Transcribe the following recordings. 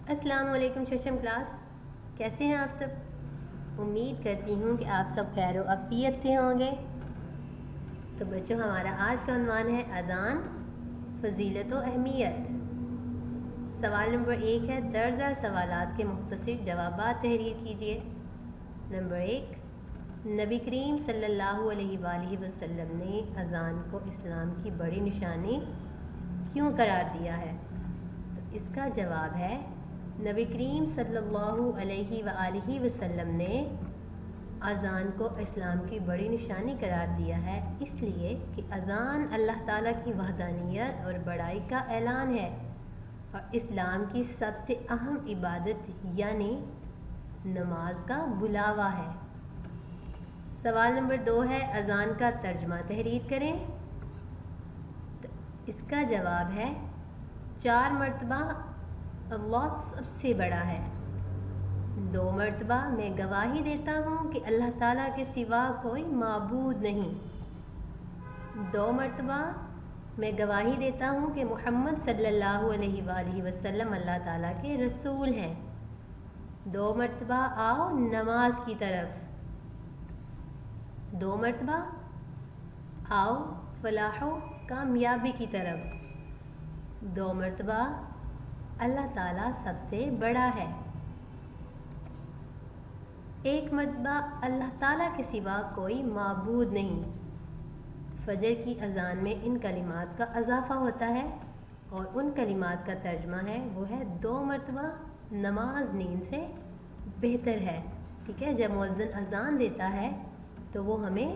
السلام علیکم ششم کلاس، کیسے ہیں آپ سب؟ امید کرتی ہوں کہ آپ سب خیر و عافیت سے ہوں گے۔ تو بچوں، ہمارا آج کا عنوان ہے اذان، فضیلت و اہمیت۔ سوال نمبر 1 ہے، درجہ سوالات کے مختصر جوابات تحریر کیجیے۔ نمبر 1، نبی کریم صلی اللہ علیہ وآلہ وسلم نے اذان کو اسلام کی بڑی نشانی کیوں قرار دیا ہے؟ تو اس کا جواب ہے، نبی کریم صلی اللہ علیہ وآلہ وسلم نے اذان کو اسلام کی بڑی نشانی قرار دیا ہے اس لیے کہ اذان اللہ تعالیٰ کی وحدانیت اور بڑائی کا اعلان ہے اور اسلام کی سب سے اہم عبادت یعنی نماز کا بلاوا ہے۔ سوال نمبر 2 ہے، اذان کا ترجمہ تحریر کریں۔ تو اس کا جواب ہے، 4 مرتبہ اللہ سب سے بڑا ہے، 2 مرتبہ میں گواہی دیتا ہوں کہ اللہ تعالیٰ کے سوا کوئی معبود نہیں، 2 مرتبہ میں گواہی دیتا ہوں کہ محمد صلی اللہ علیہ وآلہ وسلم اللہ تعالیٰ کے رسول ہیں، 2 مرتبہ آؤ نماز کی طرف، 2 مرتبہ آؤ فلاح و کامیابی کی طرف، 2 مرتبہ اللہ تعالیٰ سب سے بڑا ہے، 1 مرتبہ اللہ تعالیٰ کے سوا کوئی معبود نہیں۔ فجر کی اذان میں ان کلمات کا اضافہ ہوتا ہے اور ان کلمات کا ترجمہ ہے وہ ہے 2 مرتبہ نماز نیند سے بہتر ہے۔ ٹھیک ہے، جب مؤذن اذان دیتا ہے تو وہ ہمیں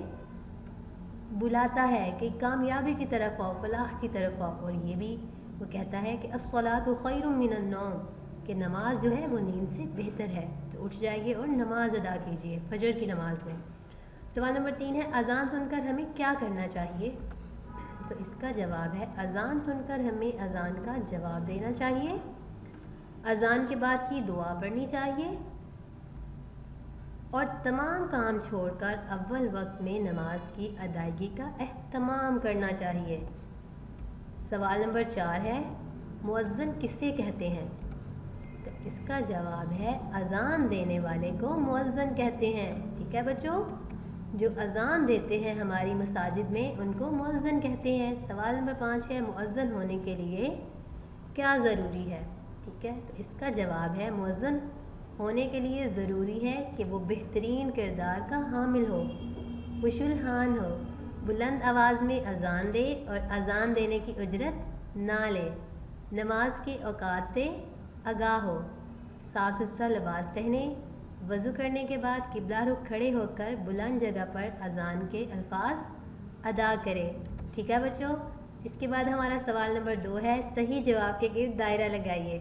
بلاتا ہے کہ کامیابی کی طرف آؤ، فلاح کی طرف آؤ، اور یہ بھی وہ کہتا ہے کہ الصلاۃ خیر من النوم، کہ نماز جو ہے وہ نیند سے بہتر ہے، تو اٹھ جائیے اور نماز ادا کیجیے فجر کی نماز میں۔ سوال نمبر 3 ہے، اذان سن کر ہمیں کیا کرنا چاہیے؟ تو اس کا جواب ہے، اذان سن کر ہمیں اذان کا جواب دینا چاہیے، اذان کے بعد کی دعا پڑھنی چاہیے اور تمام کام چھوڑ کر اول وقت میں نماز کی ادائیگی کا اہتمام کرنا چاہیے۔ سوال نمبر 4 ہے، مؤذن کسے کہتے ہیں؟ تو اس کا جواب ہے، اذان دینے والے کو مؤذن کہتے ہیں۔ ٹھیک ہے بچوں، جو اذان دیتے ہیں ہماری مساجد میں ان کو مؤذن کہتے ہیں۔ سوال نمبر 5 ہے، مؤذن ہونے کے لیے کیا ضروری ہے؟ ٹھیک ہے، تو اس کا جواب ہے، مؤذن ہونے کے لیے ضروری ہے کہ وہ بہترین کردار کا حامل ہو، خوش الحان ہو، بلند آواز میں اذان دے اور اذان دینے کی اجرت نہ لے، نماز کے اوقات سے آگاہ ہو، صاف ستھرا لباس پہنے، وضو کرنے کے بعد قبلہ رخ کھڑے ہو کر بلند جگہ پر اذان کے الفاظ ادا کرے۔ ٹھیک ہے بچوں، اس کے بعد ہمارا سوال نمبر 2 ہے، صحیح جواب کے گرد دائرہ لگائیے۔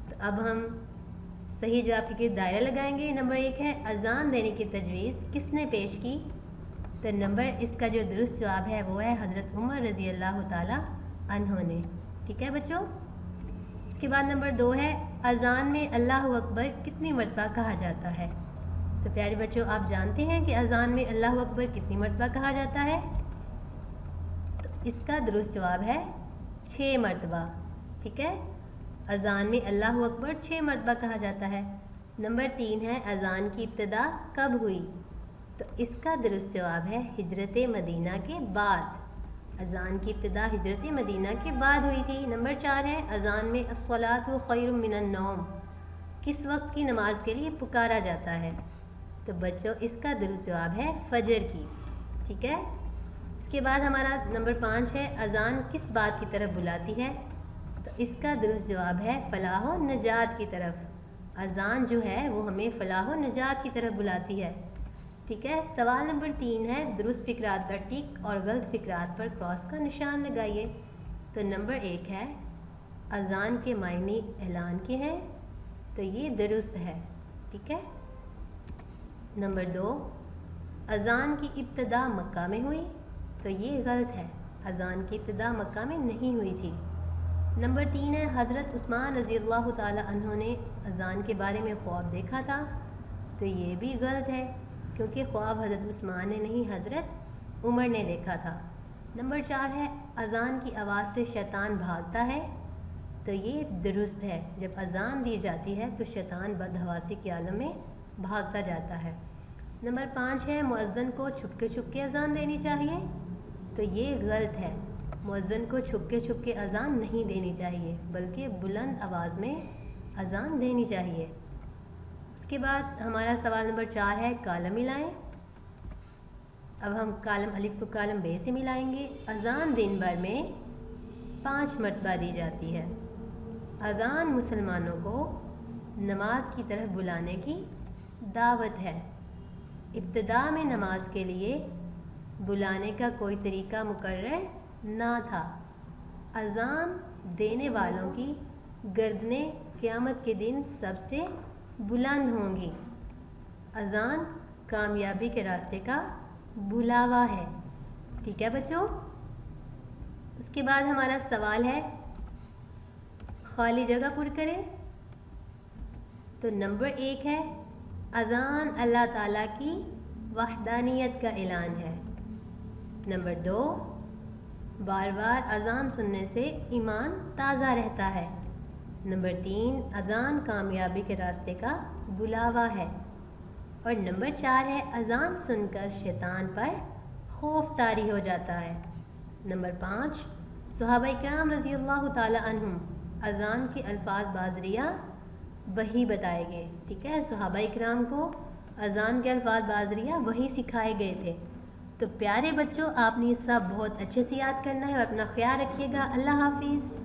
تو اب ہم صحیح جواب کے گرد دائرہ لگائیں گے۔ نمبر 1 ہے، اذان دینے کی تجویز کس نے پیش کی؟ تو اس کا جو درست جواب ہے وہ ہے حضرت عمر رضی اللہ تعالیٰ عنہ نے۔ ٹھیک ہے بچوں، اس کے بعد نمبر 2 ہے، اذان میں اللہ اکبر کتنی مرتبہ کہا جاتا ہے؟ تو پیارے بچوں، آپ جانتے ہیں کہ اذان میں اللہ اکبر کتنی مرتبہ کہا جاتا ہے؟ تو اس کا درست جواب ہے 6 مرتبہ۔ ٹھیک ہے، اذان میں اللہ اکبر 6 مرتبہ کہا جاتا ہے۔ نمبر 3 ہے، اذان کی ابتدا کب ہوئی؟ تو اس کا درست جواب ہے ہجرت مدینہ کے بعد، اذان کی ابتدا ہجرت مدینہ کے بعد ہوئی تھی۔ نمبر 4 ہے، اذان میں الصلاۃ خیر من النوم کس وقت کی نماز کے لیے پکارا جاتا ہے؟ تو بچوں، اس کا درست جواب ہے فجر کی۔ ٹھیک ہے، اس کے بعد ہمارا نمبر 5 ہے، اذان کس بات کی طرف بلاتی ہے؟ تو اس کا درست جواب ہے فلاح و نجات کی طرف، اذان جو ہے وہ ہمیں فلاح و نجات کی طرف بلاتی ہے۔ ٹھیک ہے، سوال نمبر 3 ہے، درست فقرات پر ٹک اور غلط فقرات پر کراس کا نشان لگائیے۔ تو نمبر 1 ہے، اذان کے معنی اعلان کے ہیں، تو یہ درست ہے۔ ٹھیک ہے، نمبر 2، اذان کی ابتدا مکہ میں ہوئی، تو یہ غلط ہے، اذان کی ابتدا مکہ میں نہیں ہوئی تھی۔ نمبر 3 ہے، حضرت عثمان رضی اللہ تعالیٰ عنہ نے اذان کے بارے میں خواب دیکھا تھا، تو یہ بھی غلط ہے کیونکہ خواب حضرت عثمان نے نہیں حضرت عمر نے دیکھا تھا۔ نمبر 4 ہے، اذان کی آواز سے شیطان بھاگتا ہے، تو یہ درست ہے، جب اذان دی جاتی ہے تو شیطان بدحواسی کے عالم میں بھاگتا جاتا ہے۔ نمبر 5 ہے مؤذن کو چھپ کے اذان دینی چاہیے، تو یہ غلط ہے۔ مؤذن کو چھپ کے اذان نہیں دینی چاہیے، بلکہ بلند آواز میں اذان دینی چاہیے۔ اس کے بعد ہمارا سوال نمبر 4 ہے کالم ملائیں۔ اب ہم کالم الف کو کالم بے سے ملائیں گے۔ اذان دن بھر میں 5 مرتبہ دی جاتی ہے۔ اذان مسلمانوں کو نماز کی طرف بلانے کی دعوت ہے۔ ابتدا میں نماز کے لیے بلانے کا کوئی طریقہ مقرر نہ تھا۔ اذان دینے والوں کی گردنیں قیامت کے دن سب سے بلند ہوں گی۔ اذان کامیابی کے راستے کا بلاوا ہے۔ ٹھیک ہے بچوں؟ اس کے بعد ہمارا سوال ہے خالی جگہ پر کریں۔ تو نمبر 1 ہے اذان اللہ تعالیٰ کی وحدانیت کا اعلان ہے۔ نمبر 2 بار بار اذان سننے سے ایمان تازہ رہتا ہے۔ نمبر 3 اذان کامیابی کے راستے کا بلاوا ہے۔ اور نمبر 4 ہے اذان سن کر شیطان پر خوف طاری ہو جاتا ہے۔ نمبر 5 صحابہ اکرام رضی اللہ تعالی عنہم اذان کے الفاظ بازریہ وہی بتائے گئے۔ ٹھیک ہے، صحابہ اکرام کو اذان کے الفاظ بازریہ وہی سکھائے گئے تھے۔ تو پیارے بچوں، آپ نے یہ سب بہت اچھے سے یاد کرنا ہے اور اپنا خیال رکھیے گا۔ اللہ حافظ۔